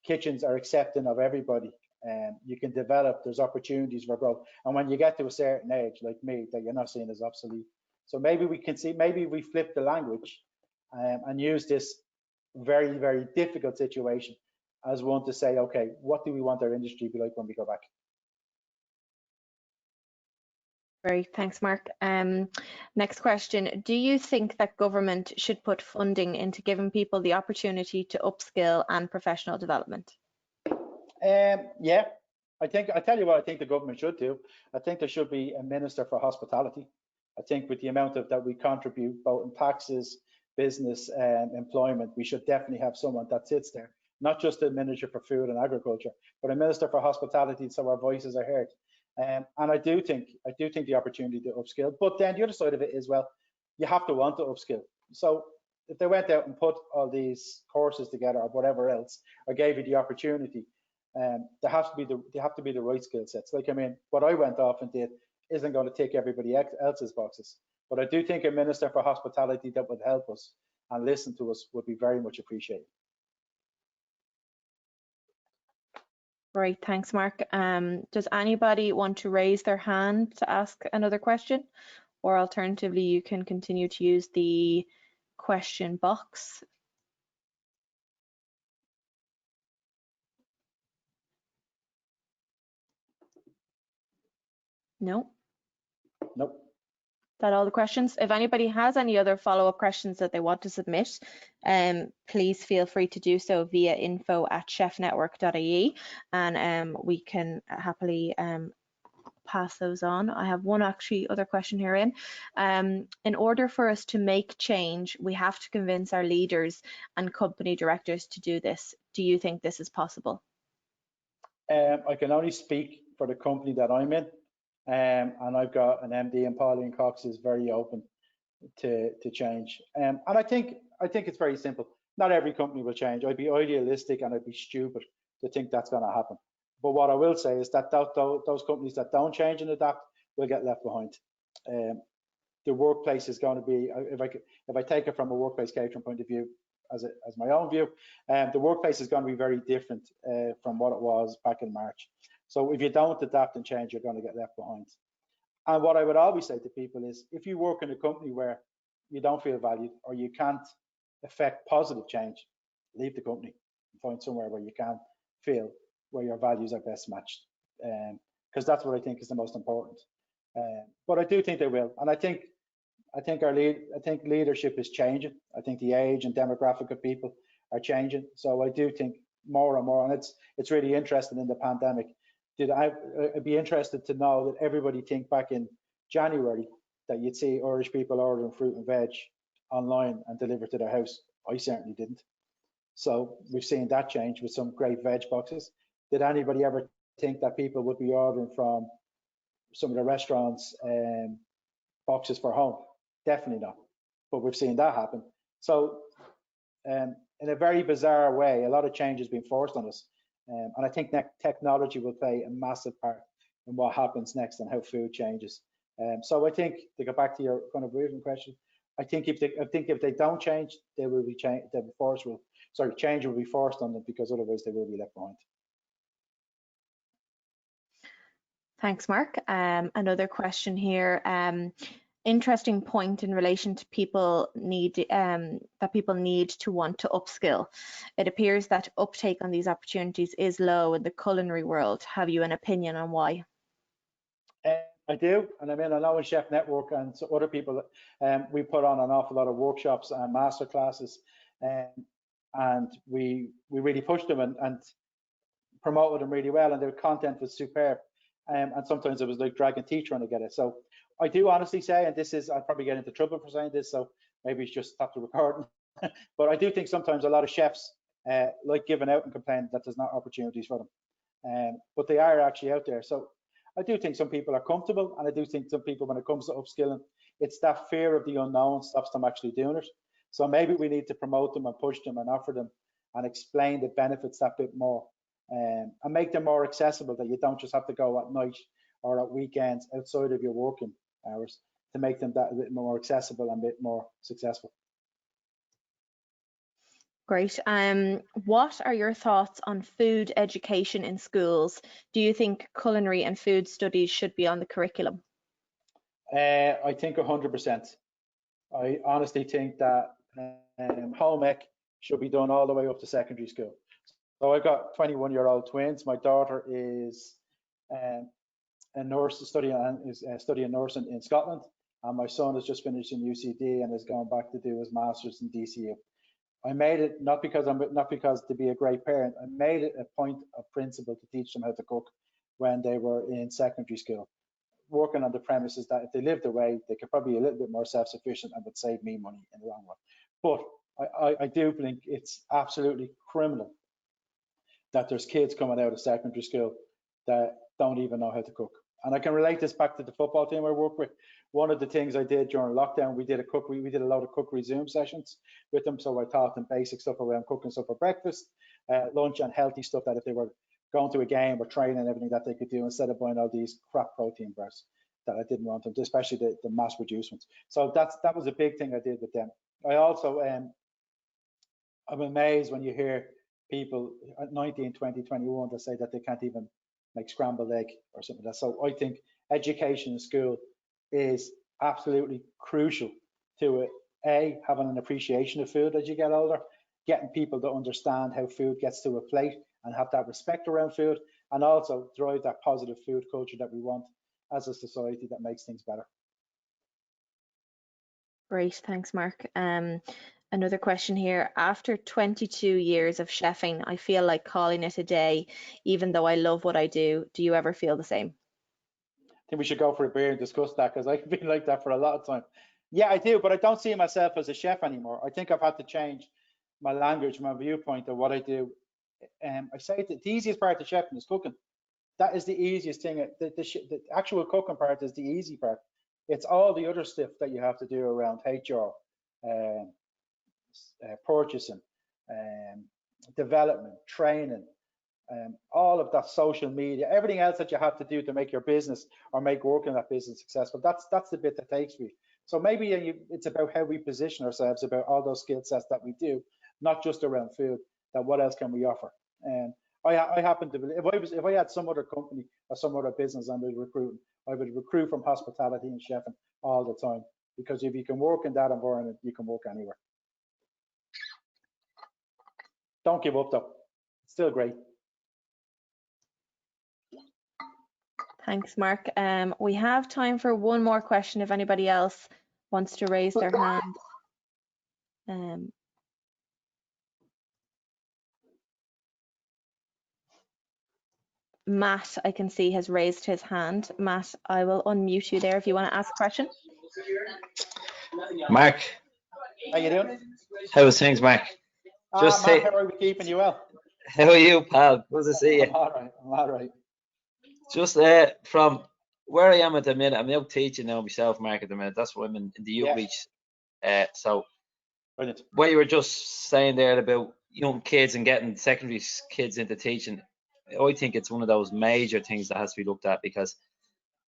kitchens are accepting of everybody, and you can develop, there's opportunities for growth. And when you get to a certain age, like me, that you're not seen as obsolete. So maybe we can see, maybe we flip the language and use this very, very difficult situation as one to say, okay, what do we want our industry to be like when we go back? Great, thanks, Mark. Next question. Do you think that government should put funding into giving people the opportunity to upskill and professional development? Yeah, I tell you what I think the government should do. I think there should be a minister for hospitality. I think with the amount of that we contribute, both in taxes, business, employment, we should definitely have someone that sits there, not just a minister for food and agriculture, but a minister for hospitality, so our voices are heard. And I do think the opportunity to upskill. But then the other side of it is, well, you have to want to upskill. So if they went out and put all these courses together or whatever else, or gave you the opportunity, there have to be the right skill sets. Like, I mean, what I went off and did isn't going to tick everybody else's boxes. But I do think a minister for hospitality that would help us and listen to us would be very much appreciated. Great, thanks, Mark. Does anybody want to raise their hand to ask another question? Or alternatively, you can continue to use the question box. No? Nope. That all the questions? If anybody has any other follow-up questions that they want to submit, please feel free to do so via info@chefnetwork.ie, and we can happily pass those on. I have one other question here in order for us to make change, we have to convince our leaders and company directors to do this. Do you think this is possible? I can only speak for the company that I'm in. And I've got an MD, and Pauline Cox is very open to change. And I think it's very simple. Not every company will change. I'd be idealistic and I'd be stupid to think that's going to happen. But what I will say is that those companies that don't change and adapt will get left behind. The workplace is going to be, if I take it from a workplace catering point of view, as my own view, the workplace is going to be very different from what it was back in March. So if you don't adapt and change, you're going to get left behind. And what I would always say to people is, if you work in a company where you don't feel valued or you can't affect positive change, leave the company and find somewhere where you can feel where your values are best matched. Because that's what I think is the most important. But I do think they will, and I think leadership is changing. I think the age and demographic of people are changing. So I do think more and more, and it's really interesting in the pandemic. I'd be interested to know that everybody think back in January that you'd see Irish people ordering fruit and veg online and delivered to their house. I certainly didn't. So we've seen that change with some great veg boxes. Did anybody ever think that people would be ordering from some of the restaurants boxes for home? Definitely not. But we've seen that happen. So in a very bizarre way, a lot of change has been forced on us. And I think technology will play a massive part in what happens next and how food changes. So I think, to go back to your kind of original question, I think if they don't change, they will be change will be forced on them, because otherwise they will be left behind. Thanks, Mark. Another question here. Interesting point in relation to people need to want to upskill. It appears that uptake on these opportunities is low in the culinary world. Have you an opinion on why? I do, and I mean, I know in Chef Network and so other people, we put on an awful lot of workshops and master classes, and we really pushed them and promoted them really well, and their content was superb. And sometimes it was like dragging teeth trying to get it. So I do honestly say, and this is, I'll probably get into trouble for saying this, so maybe it's just stop the recording. But I do think sometimes a lot of chefs like giving out and complaining that there's not opportunities for them. But they are actually out there. So I do think some people are comfortable, and I do think some people, when it comes to upskilling, it's that fear of the unknown stops them actually doing it. So maybe we need to promote them and push them and offer them and explain the benefits that bit more. And make them more accessible, that you don't just have to go at night or at weekends outside of your working hours, to make them that a bit more accessible and a bit more successful. Great. What are your thoughts on food education in schools? Do you think culinary and food studies should be on the curriculum? I think 100%. I honestly think that home ec should be done all the way up to secondary school. So I've got 21-year-old twins. My daughter is a nurse studying nursing in Scotland, and my son has just finished in UCD and is going back to do his master's in DCU. I made it not because to be a great parent. I made it a point of principle to teach them how to cook when they were in secondary school, working on the premises that if they lived away, they could probably be a little bit more self-sufficient and would save me money in the long run. But I do think it's absolutely criminal that there's kids coming out of secondary school that don't even know how to cook. And I can relate this back to the football team I work with. One of the things I did during lockdown, we did a lot of cookery Zoom sessions with them. So I taught them basic stuff around cooking stuff for breakfast, lunch, and healthy stuff that if they were going to a game or training and everything that they could do, instead of buying all these crap protein bars that I didn't want them, especially the mass produced ones. So that was a big thing I did with them. I also, I'm amazed when you hear people at 19, 20, 21 that say that they can't even make scrambled egg or something like that. So I think education in school is absolutely crucial to having an appreciation of food as you get older, getting people to understand how food gets to a plate and have that respect around food, and also drive that positive food culture that we want as a society that makes things better. Great, thanks, Mark. Another question here. After 22 years of chefing, I feel like calling it a day, even though I love what I do. Do you ever feel the same? I think we should go for a beer and discuss that, because I've been like that for a lot of time. Yeah, I do, but I don't see myself as a chef anymore. I think I've had to change my language, my viewpoint of what I do. I say that the easiest part of chefing is cooking. That is the easiest thing. The actual cooking part is the easy part. It's all the other stuff that you have to do around HR, purchasing, development, training, all of that, social media, everything else that you have to do to make your business or make work in that business successful. That's the bit that takes me. So maybe it's about how we position ourselves, about all those skill sets that we do, not just around food. That what else can we offer? And I happen to believe if I had some other company or some other business I was recruiting, I would recruit from hospitality and chefing all the time, because if you can work in that environment, you can work anywhere. Don't give up though. It's still great. Thanks, Mark. We have time for one more question if anybody else wants to raise their hand. Matt, I can see, has raised his hand. Matt, I will unmute you there if you want to ask a question. Mark. How you doing? How's things, Mark? Matt, how are we keeping you well? How are you, pal? Good to see you. I'm all right. Just from where I am at the minute, I'm out teaching now myself, Mark, at the minute. That's what I'm in the outreach. So brilliant. What you were just saying there about young kids and getting secondary kids into teaching, I think it's one of those major things that has to be looked at, because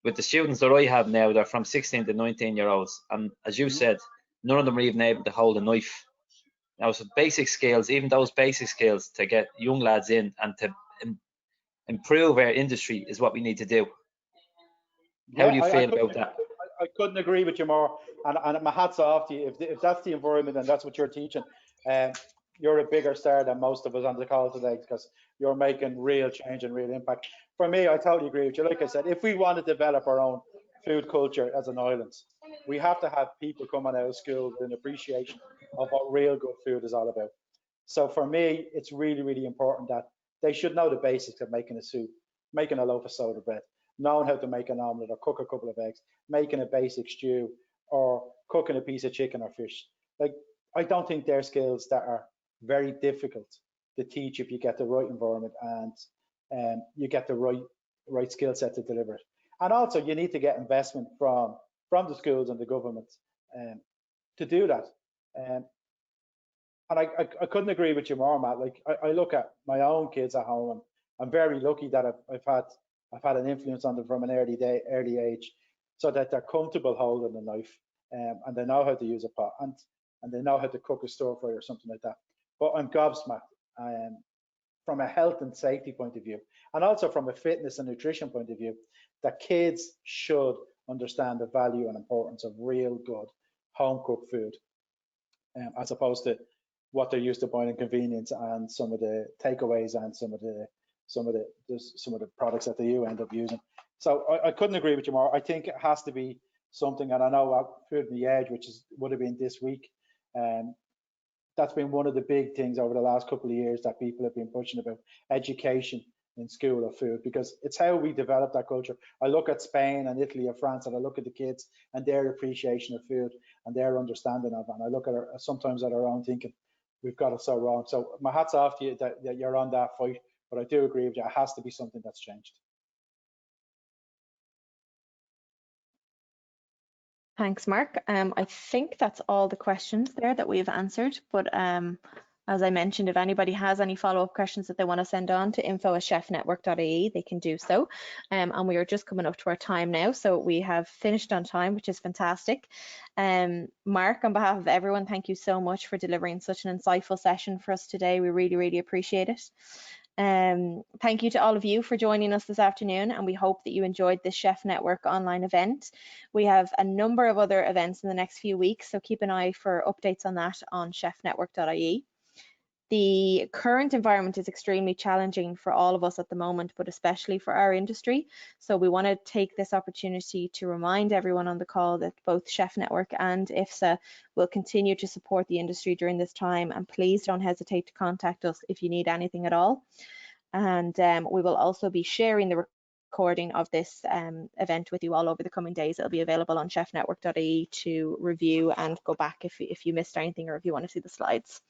with the students that I have now, they're from 16 to 19-year-olds, and as you said, none of them are even able to hold a knife. Now, so basic skills, even those basic skills to get young lads in and to improve our industry is what we need to do. How do you feel about that? I couldn't agree with you more, and my hat's off to you. If that's the environment and that's what you're teaching, you're a bigger star than most of us on the call today, because you're making real change and real impact. For me, I totally agree with you. Like I said, if we want to develop our own food culture as an island, we have to have people coming out of school with an appreciation of what real good food is all about. So for me, it's really, really important that they should know the basics of making a soup, making a loaf of soda bread, knowing how to make an omelette or cook a couple of eggs, making a basic stew, or cooking a piece of chicken or fish. Like, I don't think they're skills that are very difficult to teach if you get the right environment and you get the right skill set to deliver it. And also, you need to get investment from the schools and the government to do that. And I couldn't agree with you more, Matt. Like, I look at my own kids at home, and I'm very lucky that I've had an influence on them from an early age, so that they're comfortable holding a knife, and they know how to use a pot, and they know how to cook a stir fry or something like that. But I'm gobsmacked from a health and safety point of view, and also from a fitness and nutrition point of view, that kids should understand the value and importance of real good home cooked food, as opposed to what they're used to buying in convenience and some of the takeaways and some of the products that they end up using. So I couldn't agree with you more. I think it has to be something, and I know Food on the Edge, which would have been this week, that's been one of the big things over the last couple of years that people have been pushing about education in school of food, because it's how we develop that culture. I look at Spain and Italy and France, and I look at the kids and their appreciation of food and their understanding of it, and I look at sometimes at our own thinking, we've got it so wrong. So my hat's off to you that you're on that fight, but I do agree with you, it has to be something that's changed. Thanks, Mark. I think that's all the questions there that we've answered, but as I mentioned, if anybody has any follow-up questions that they want to send on to info@chefnetwork.ie, they can do so. And we are just coming up to our time now, so we have finished on time, which is fantastic. Mark, on behalf of everyone, thank you so much for delivering such an insightful session for us today. We really, really appreciate it. Thank you to all of you for joining us this afternoon, and we hope that you enjoyed this Chef Network online event. We have a number of other events in the next few weeks, so keep an eye for updates on that on chefnetwork.ie. The current environment is extremely challenging for all of us at the moment, but especially for our industry. So we want to take this opportunity to remind everyone on the call that both Chef Network and IFSA will continue to support the industry during this time, and please don't hesitate to contact us if you need anything at all. And we will also be sharing the recording of this event with you all over the coming days. It'll be available on chefnetwork.ie to review and go back if you missed anything or if you want to see the slides.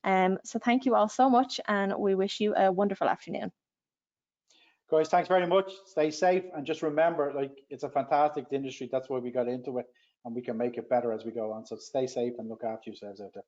So thank you all so much, and we wish you a wonderful afternoon. Guys, thanks very much. Stay safe, and just remember, like, it's a fantastic industry. That's why we got into it, and we can make it better as we go on. So stay safe and look after yourselves out there.